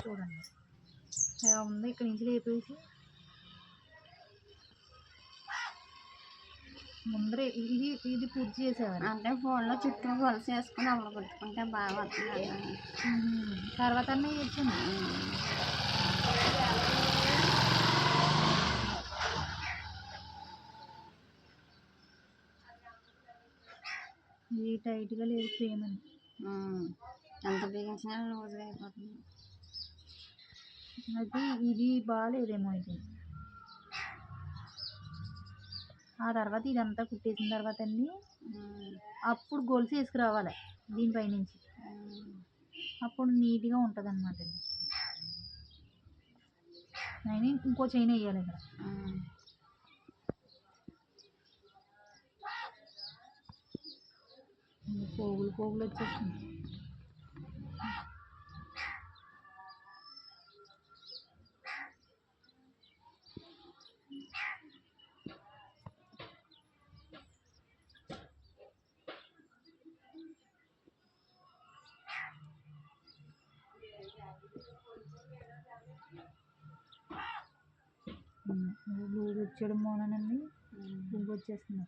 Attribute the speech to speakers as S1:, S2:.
S1: చూడండి ఇలా ఉంది. ఇక్కడి నుంచి లేపేసి ముందరే ఇది పూర్తి చేసేవారు.
S2: అంటే ఫోన్లో చుట్టూ గొలుసు వేసుకుని అప్పుడు కుట్టుకుంటే బాగా వస్తుంది.
S1: తర్వాత అన్నీ ఇచ్చింది. ఇది టైట్గా లేదు ఫ్రేమ్ అని.
S2: ఎంత బిగించినా లూజ్గా అయిపోతుంది.
S1: అది ఇది బాగాలేదేమో ఇది. ఆ తర్వాత ఇదంతా కుట్టేసిన తర్వాత అండి అప్పుడు గొలుసు వేసుకురావాలి దీనిపై నుంచి. అప్పుడు నీట్గా ఉంటుంది అన్నమాట అండి. అయినా ఇంకో చైన్ వేయాలి ఇక్కడ. పోగులు వచ్చేస్తుంది. లూజ్ వచ్చేయడం మోనండి పువ్వు వచ్చేస్తుంది.